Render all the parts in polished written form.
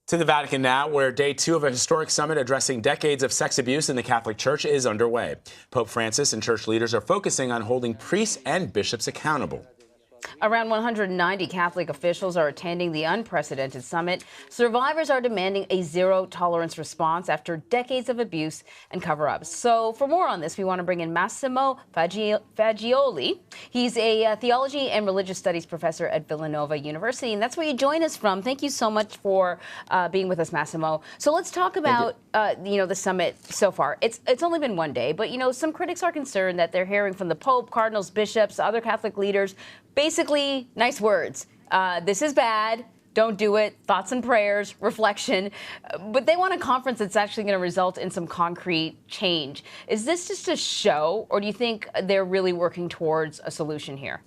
To the Vatican now, where day 2 of a historic summit addressing decades of sex abuse in the Catholic Church is underway. Pope Francis and church leaders are focusing on holding priests and bishops accountable. Around 190 Catholic officials are attending the unprecedented summit. Survivors are demanding a zero-tolerance response after decades of abuse and cover-ups. So for more on this, we want to bring in Massimo Faggioli. He's a theology and religious studies professor at Villanova University, and that's where you join us from. Thank you so much for being with us, Massimo. So let's talk about the summit so far. It's only been one day, but some critics are concerned that they're hearing from the Pope, cardinals, bishops, other Catholic leaders, basically nice words. This is bad. Don't do it. Thoughts and prayers, reflection. But they want a conference that's actually going to result in some concrete change. Is this just a show, or do you think they're really working towards a solution here?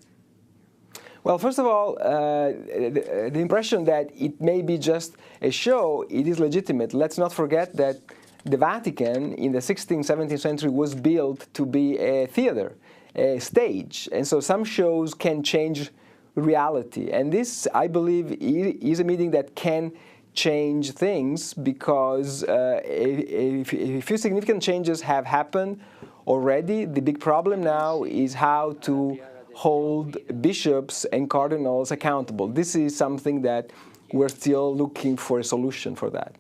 Well, first of all, the impression that it may be just a show, it is legitimate. Let's not forget that the Vatican in the 16th, 17th century was built to be a theater, a stage. And so some shows can change reality. And this, I believe, is a meeting that can change things because a few significant changes have happened already. The big problem now is how to hold bishops and cardinals accountable. This is something that we're still looking for a solution for that.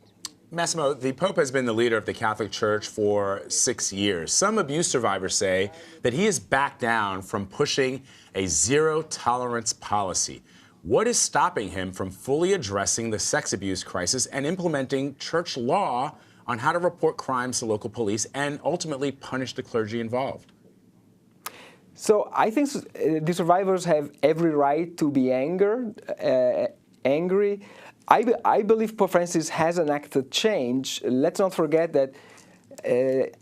Massimo, the Pope has been the leader of the Catholic Church for 6 years. Some abuse survivors say that he has backed down from pushing a zero-tolerance policy. What is stopping him from fully addressing the sex abuse crisis and implementing church law on how to report crimes to local police and ultimately punish the clergy involved? So I think the survivors have every right to be angry. I believe Pope Francis has enacted change. Let's not forget that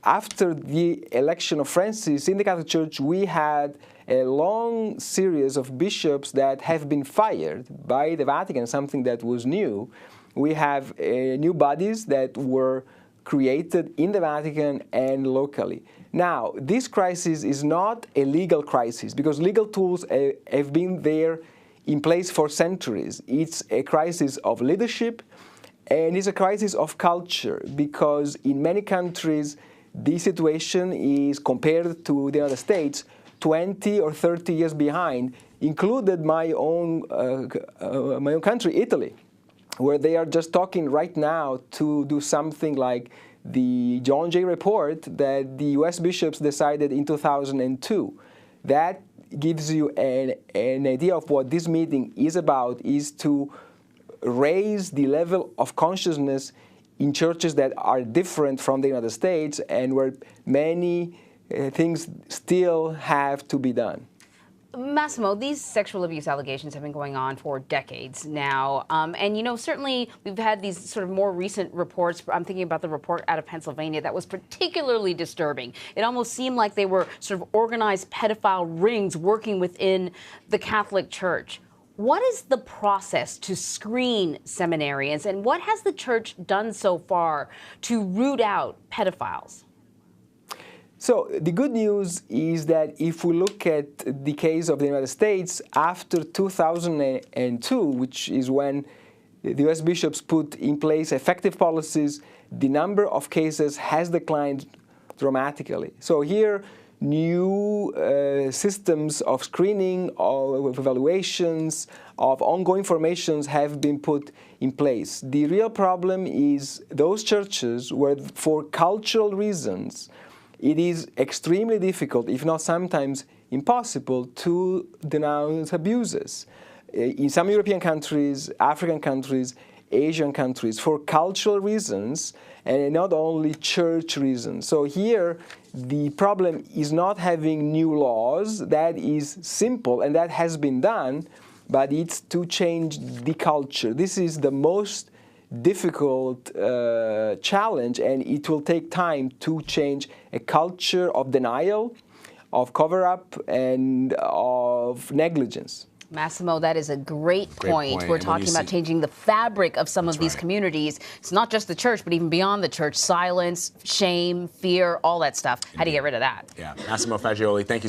after the election of Francis in the Catholic Church, we had a long series of bishops that have been fired by the Vatican, something that was new. We have new bodies that were created in the Vatican and locally. Now, this crisis is not a legal crisis because legal tools have been there in place for centuries. It's a crisis of leadership and it's a crisis of culture because in many countries this situation is, compared to the United States, 20 or 30 years behind, included my own country, Italy, where they are just talking right now to do something like the John Jay report that the U.S. bishops decided in 2002. That gives you an idea of what this meeting is about, is to raise the level of consciousness in churches that are different from the United States and where many things still have to be done. Massimo, these sexual abuse allegations have been going on for decades now. And, certainly we've had these sort of more recent reports. I'm thinking about the report out of Pennsylvania that was particularly disturbing. It almost seemed like they were sort of organized pedophile rings working within the Catholic Church. What is the process to screen seminarians, and what has the Church done so far to root out pedophiles? So the good news is that if we look at the case of the United States after 2002, which is when the U.S. bishops put in place effective policies, the number of cases has declined dramatically. So here, new systems of screening, of evaluations, of ongoing formations have been put in place. The real problem is those churches where, for cultural reasons, it is extremely difficult, if not sometimes impossible, to denounce abuses. In some European countries, African countries, Asian countries, for cultural reasons and not only church reasons. So here, the problem is not having new laws. That is simple and that has been done, but it's to change the culture. This is the most difficult challenge, and it will take time to change a culture of denial, of cover-up, and of negligence. Massimo, that is a great point. We're talking about changing the fabric of some of these communities. It's not just the church, but even beyond the church. Silence, shame, fear, all that stuff. How do you get rid of that? Yeah. Massimo Faggioli, thank you so much.